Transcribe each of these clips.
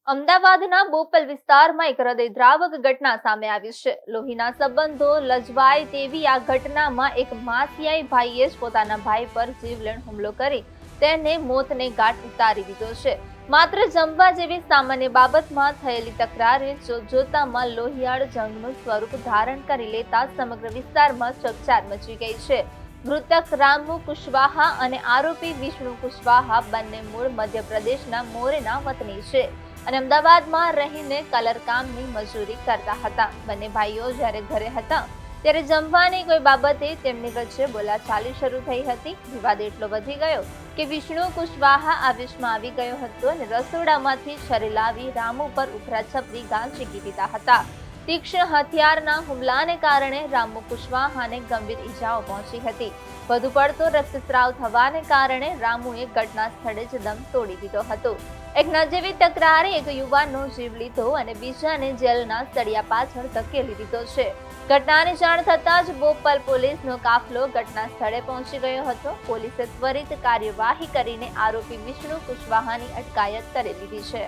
અમદાવાદના બોપલ વિસ્તારમાં એક હૃદયદ્રાવક ઘટના સામે આવી છે. લોહીના સંબંધો લજવાય તેવી આ ઘટનામાં એક માસિયાઈ ભાઈએ જ પોતાના ભાઈ પર જીવલેણ હુમલો કરી તેને મોતને ઘાટ ઉતારી દીધો છે. માત્ર જમવા જેવી સામાન્ય બાબતમાં થયેલી તકરારે જોતજોતામાં લોહિયાળ જંગનું સ્વરૂપ ધારણ કરી લેતા સમગ્ર વિસ્તારમાં ચકચાર મચી ગઈ છે. મૃતક રામુ કુશવાહા અને આરોપી વિષ્ણુ કુશવાહા બંને મૂળ મધ્યપ્રદેશના મોરેના વતની છે અને અમદાવાદમાં રહીને કલરકામની મજૂરી કરતા હતા. બંને ભાઈઓ જ્યારે ઘરે હતા ત્યારે જમવાની કોઈ બાબતે તેમની વચ્ચે બોલાચાલી શરૂ થઈ હતી. વિવાદ એટલો વધી ગયો કે વિષ્ણુ કુશવાહા આવેશમાં આવી ગયો હતો અને રસોડામાંથી છરી લાવી રામુ પર ઉભરા છપરી ઘા ઝીકી દીધા હતા. તીક્ષ્ણ હથિયારના હુમલાને કારણે રામુ કુશવાહાને ગંભીર ઈજાઓ પહોંચી હતી. વધુ પડતો રક્તસ્રાવ થવાને કારણે રામુએ ઘટના સ્થળે જ દમ તોડી દીધો હતો. એક નજીવી તકરારે એક યુવાનનો જીવ લીધો અને બીજાને જેલના સળિયા પાછળ ધકેલી દીધો છે. ઘટનાની જાણ થતાં જ બોપલ પોલીસનો કાફલો ઘટના સ્થળે પહોંચી ગયો હતો. પોલીસે ત્વરિત કાર્યવાહી કરીને આરોપી વિષ્ણુ કુશવાહાની અટકાયત કરી લીધી છે.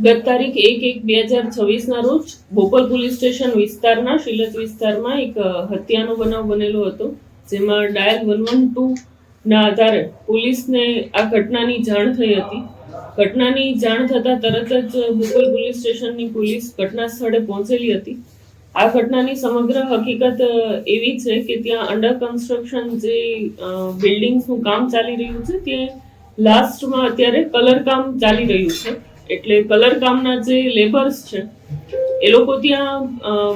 ગત તારીખ 1/1/2026 રોજ બોપલ પોલીસ સ્ટેશન વિસ્તારના શિલજ વિસ્તારમાં એક હત્યાનો બનાવ બનેલો હતો, જેમાં ડાયલ 112 ના આધારે પોલીસને આ ઘટનાની જાણ થઈ હતી. ઘટનાની જાણ થતાં તરત જ બોપલ પોલીસ સ્ટેશનની પોલીસ ઘટના સ્થળે પહોંચેલી હતી. આ ઘટનાની સમગ્ર હકીકત એવી છે કે ત્યાં અંડર કન્સ્ટ્રક્શન જે બિલ્ડિંગ્સનું કામ ચાલી રહ્યું છે, ત્યાં લાસ્ટમાં અત્યારે કલર કામ ચાલી રહ્યું છે. એટલે કલર કામના જે લેબર્સ છે એ લોકો ત્યાં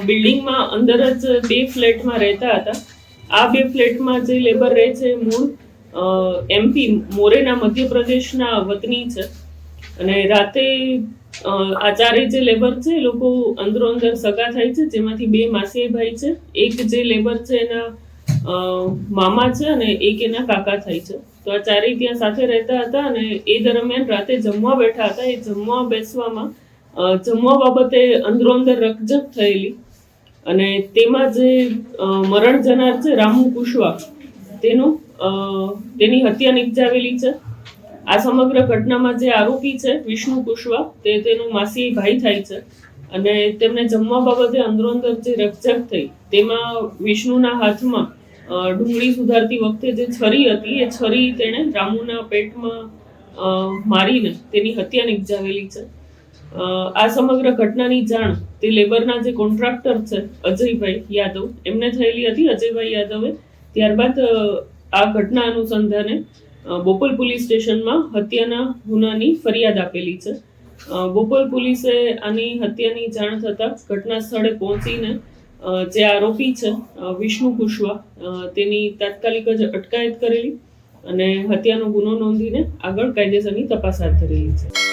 બિલ્ડિંગમાં અંદર જ 2 ફ્લેટમાં રહેતા હતા. આ 2 ફ્લેટમાં જે લેબર રહે છે મૂળ એમપી મોરેના મધ્યપ્રદેશના વતની છે અને રાતે આ ચારેય જે લેબર છે એ લોકો અંદરો અંદર સગા થાય છે, જેમાંથી 2 માસીયાઈ ભાઈ છે. એક જે લેબર છે એના મામા છે અને એક એના કાકા થાય છે. તો આ ચારેય ત્યાં સાથે રહેતા હતા અને એ દરમિયાન રાતે જમવા બેઠા હતા. એ જમવા બેસવામાં જમવા બાબતે અંદરો અંદર રકઝક થયેલી અને તેમાં જે મરણ જનાર છે રામુ કુશવા તેની હત્યા નિપજાવેલી છે. આ સમગ્ર ઘટનામાં જે આરોપી છે વિષ્ણુ કુશવા તેનું માસી ભાઈ થાય છે અને તેમને જમવા બાબતે અંદરો અંદર જે રકઝક થઈ તેમાં વિષ્ણુના હાથમાં ડુંગળી સુધારતી વખતે જે છરી હતી એ છરી તેણે રામુના પેટમાં મારીને તેની હત્યા નિપજાવેલી છે. આ સમગ્ર ઘટનાની જાણ તે લેબરના જે કોન્ટ્રાક્ટર છે અજયભાઈ યાદવ એમને થયેલી હતી. અજયભાઈ યાદવે ત્યારબાદ આ ઘટના અનુસંધાને બોપલ પોલીસ સ્ટેશનમાં હત્યાના ગુનાની ફરિયાદ આપેલી છે. બોપલ પોલીસે આની હત્યાની જાણ થતાં ઘટના સ્થળે પહોંચીને જે આરોપી છે વિષ્ણુ કુશવા તેની તાત્કાલિક જ અટકાયત કરેલી અને હત્યાનો ગુનો નોંધીને આગળ કાયદેસરની તપાસ હાથ ધરેલી છે.